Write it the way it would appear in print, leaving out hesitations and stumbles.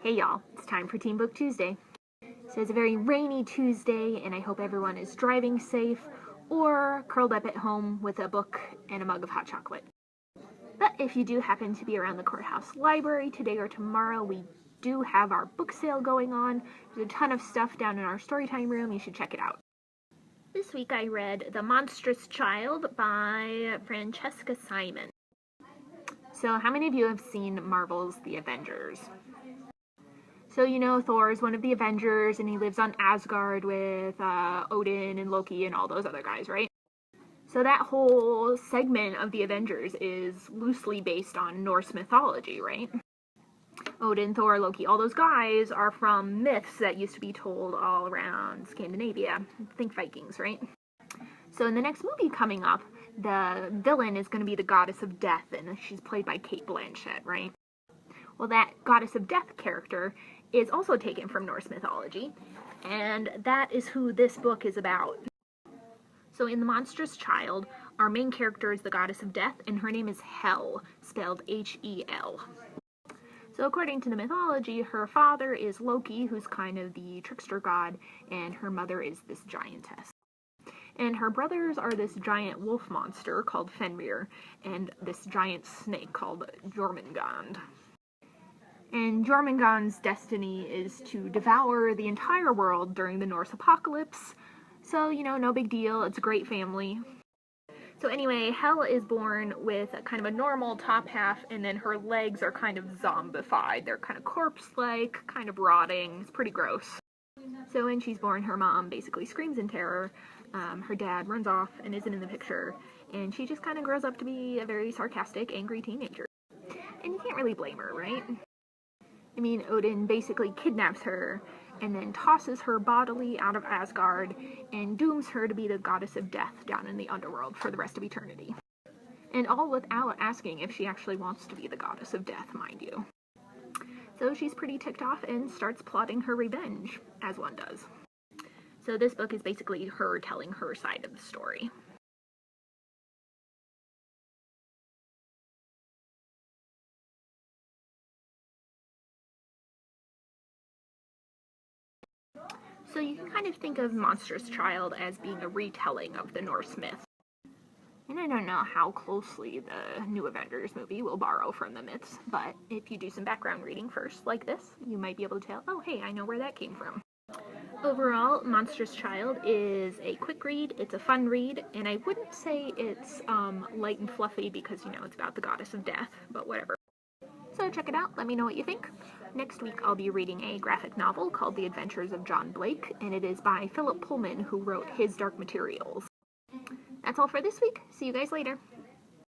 Hey y'all, it's time for Teen Book Tuesday. So it's a very rainy Tuesday, and I hope everyone is driving safe or curled up at home with a book and a mug of hot chocolate. But if you do happen to be around the courthouse library today or tomorrow, we do have our book sale going on. There's a ton of stuff down in our storytime room. You should check it out. This week I read The Monstrous Child by Francesca Simon. So how many of you have seen Marvel's The Avengers? So you know Thor is one of the Avengers, and he lives on Asgard with Odin and Loki and all those other guys, right? So that whole segment of the Avengers is loosely based on Norse mythology, right? Odin, Thor, Loki, all those guys are from myths that used to be told all around Scandinavia. Think Vikings, right? So in the next movie coming up, the villain is going to be the goddess of death, and she's played by Cate Blanchett, right? Well, that goddess of death character is also taken from Norse mythology, and that is who this book is about. So in The Monstrous Child, our main character is the goddess of death, and her name is Hel, spelled H-E-L. So according to the mythology, her father is Loki, who's kind of the trickster god, and her mother is this giantess. And her brothers are this giant wolf monster called Fenrir, and this giant snake called Jormungand. And Jormungand's destiny is to devour the entire world during the Norse apocalypse. So, you know, no big deal. It's a great family. So anyway, Hel is born with a kind of a normal top half, and then her legs are kind of zombified. They're kind of corpse-like, kind of rotting. It's pretty gross. So when she's born, her mom basically screams in terror. Her dad runs off and isn't in the picture. And she just kind of grows up to be a very sarcastic, angry teenager. And you can't really blame her, right? I mean, Odin basically kidnaps her and then tosses her bodily out of Asgard and dooms her to be the goddess of death down in the underworld for the rest of eternity. And all without asking if she actually wants to be the goddess of death, mind you. So she's pretty ticked off and starts plotting her revenge, as one does. So this book is basically her telling her side of the story. So you can kind of think of Monstrous Child as being a retelling of the Norse myth. And I don't know how closely the new Avengers movie will borrow from the myths, but if you do some background reading first, like this, you might be able to tell, oh hey, I know where that came from. Overall, Monstrous Child is a quick read, it's a fun read, and I wouldn't say it's light and fluffy because, you know, it's about the goddess of death, but whatever. So check it out, let me know what you think. Next week I'll be reading a graphic novel called The Adventures of John Blake, and it is by Philip Pullman, who wrote His Dark Materials. That's all for this week. See you guys later.